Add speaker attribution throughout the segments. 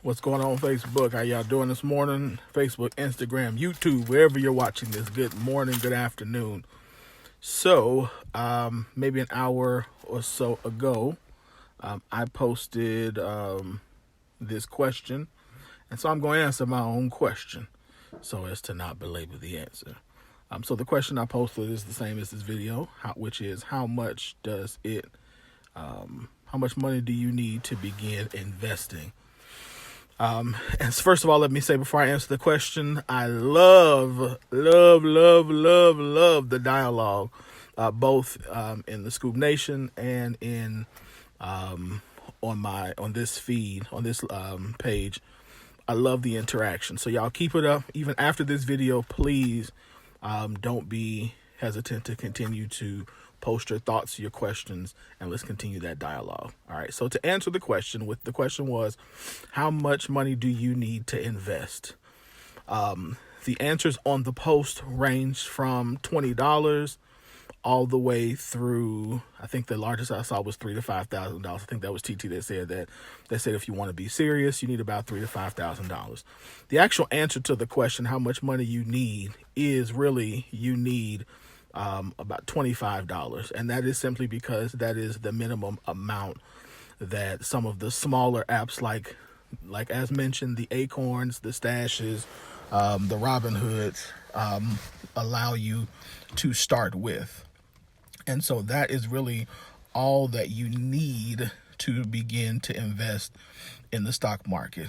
Speaker 1: What's going on, Facebook? How y'all doing this morning? Facebook, Instagram, YouTube, wherever you're watching this. Good morning, good afternoon. So, maybe an hour or so ago, I posted this question. And so I'm going to answer my own question so as to not belabor the answer. So the question I posted is the same as this video, which is how much money do you need to begin investing? And first of all, let me say before I answer the question, I love the dialogue, both in the Scoop Nation and in on this feed, on this page. I love the interaction. So y'all keep it up. Even after this video, please don't be hesitant to continue to post your thoughts, your questions, and let's continue that dialogue. All right. So to answer the question, the question was, how much money do you need to invest? The answers on the post range from $20 all the way through, I think the largest I saw was $3,000 to $5,000. I think that was TT that said that. They said if you want to be serious, you need about $3,000 to $5,000. The actual answer to the question, how much money you need, is really you need about $25, and that is simply because that is the minimum amount that some of the smaller apps like as mentioned, the Acorns, the Stashes, the Robinhoods allow you to start with. And so that is really all that you need to begin to invest in the stock market.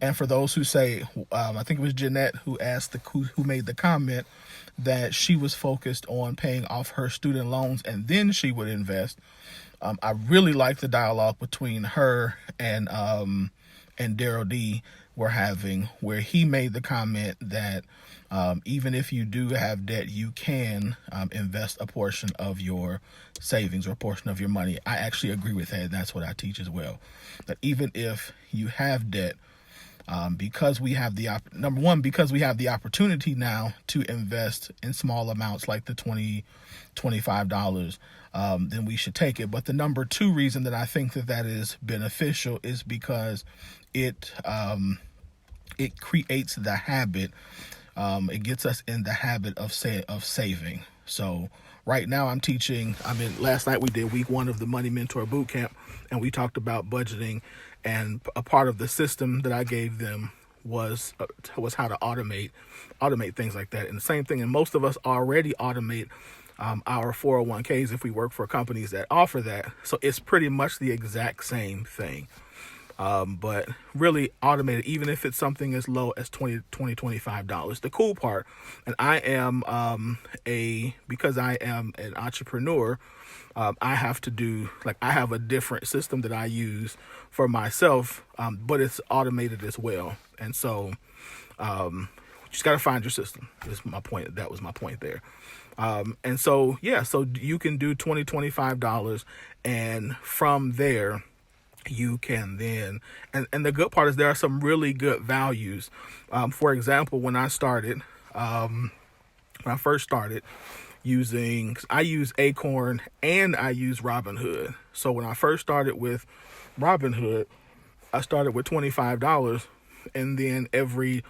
Speaker 1: And for those who say, I think it was Jeanette who asked who made the comment that she was focused on paying off her student loans and then she would invest. I really like the dialogue between her and Daryl D were having, where he made the comment that even if you do have debt, you can invest a portion of your savings or a portion of your money. I actually agree with that. That's what I teach as well. That even if you have debt, because we have the opportunity now to invest in small amounts like the $20, $25, then we should take it. But the number two reason that I think that is beneficial is because it creates the habit. It gets us in the habit of saving. So right now last night we did week 1 of the Money Mentor Bootcamp, and we talked about budgeting, and a part of the system that I gave them was how to automate things like that. And the same thing, and most of us already automate our 401ks if we work for companies that offer that. So it's pretty much the exact same thing. But really automate it, even if it's something as low as $20, $25. The cool part, and because I am an entrepreneur, I have to do, I have a different system that I use for myself, but it's automated as well. And so, you just got to find your system is my point. That was my point there. And so, so you can do $20, $25, and from there, you can then, and the good part is there are some really good values. For example, when I first started I use Acorn and I use Robinhood. So when I first started with Robinhood, I started with $25, and then every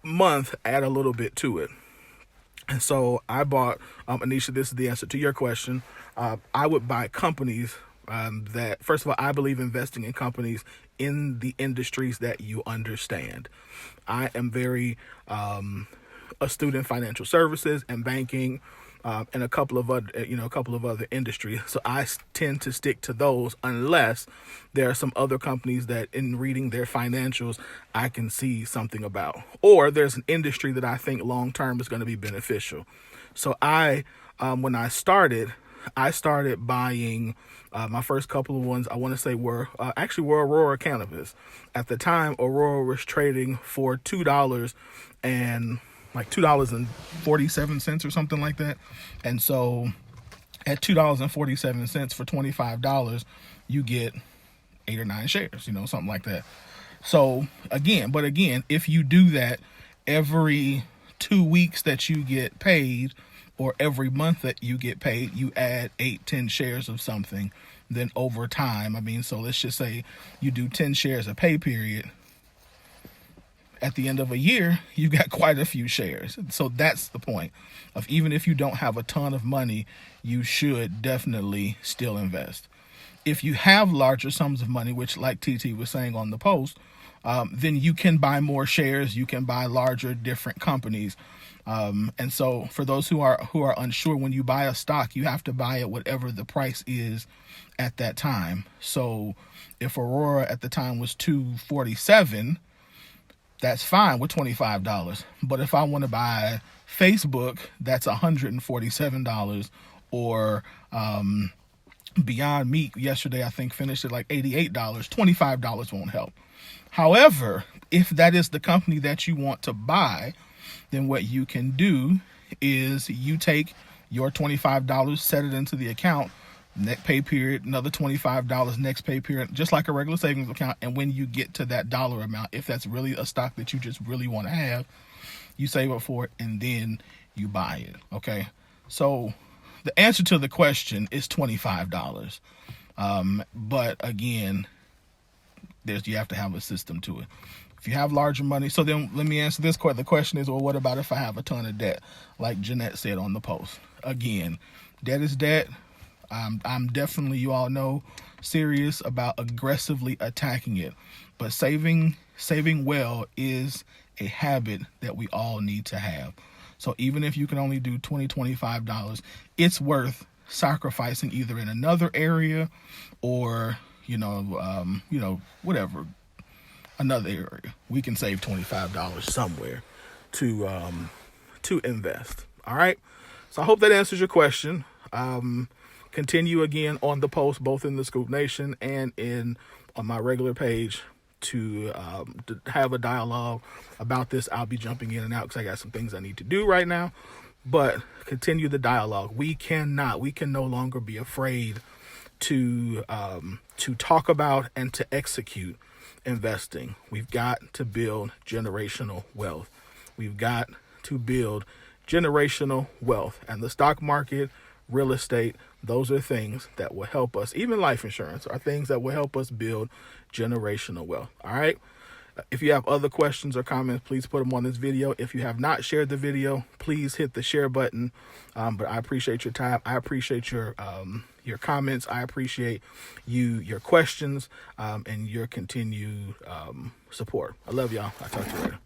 Speaker 1: month add a little bit to it. And so I bought, Anisha, this is the answer to your question. I would buy companies that, first of all, I believe investing in companies in the industries that you understand. I am very astute in financial services and banking, and a couple of other industries. So I tend to stick to those unless there are some other companies that, in reading their financials, I can see something about, or there's an industry that I think long term is going to be beneficial. So when I started buying my first couple of ones, I want to say were Aurora Cannabis. At the time, Aurora was trading for $2 and $2.47 or something like that. And so at $2.47 for $25, you get 8 or 9 shares, something like that. So again, if you do that every 2 weeks that you get paid, or every month that you get paid, you add 8, 10 shares of something, then over time, I mean, so let's just say you do 10 shares a pay period. At the end of a year, you got quite a few shares. So that's the point of, even if you don't have a ton of money, you should definitely still invest. If you have larger sums of money, which like TT was saying on the post, then you can buy more shares. You can buy larger, different companies. And so for those who are unsure, when you buy a stock, you have to buy it whatever the price is at that time. So if Aurora at the time was $247, that's fine with $25. But if I want to buy Facebook, that's $147, or Beyond Meat yesterday, I think, finished at like $88. $25 won't help. However, if that is the company that you want to buy, then what you can do is you take your $25, set it into the account, next pay period, another $25 next pay period, just like a regular savings account. And when you get to that dollar amount, if that's really a stock that you just really want to have, you save up for it and then you buy it. Okay. So the answer to the question is $25. But again, you have to have a system to it. If you have larger money, so then let me answer this question. The question is, well, what about if I have a ton of debt? Like Jeanette said on the post. Again, debt is debt. I'm definitely, you all know, serious about aggressively attacking it. But saving well is a habit that we all need to have. So even if you can only do $20, $25, it's worth sacrificing either in another area or, whatever, another area. We can save $25 somewhere to invest. All right. So I hope that answers your question. Continue again on the post, both in the Scoop Nation and on my regular page, to have a dialogue about this. I'll be jumping in and out because I got some things I need to do right now, but continue the dialogue. We can no longer be afraid to talk about and to execute investing. We've got to build generational wealth. We've got to build generational wealth, and the stock market, real estate, those are things that will help us. Even life insurance are things that will help us build generational wealth. All right. If you have other questions or comments, please put them on this video. If you have not shared the video, please hit the share button. But I appreciate your time. I appreciate your comments. I appreciate your questions, and your continued support. I love y'all. I'll talk to you later.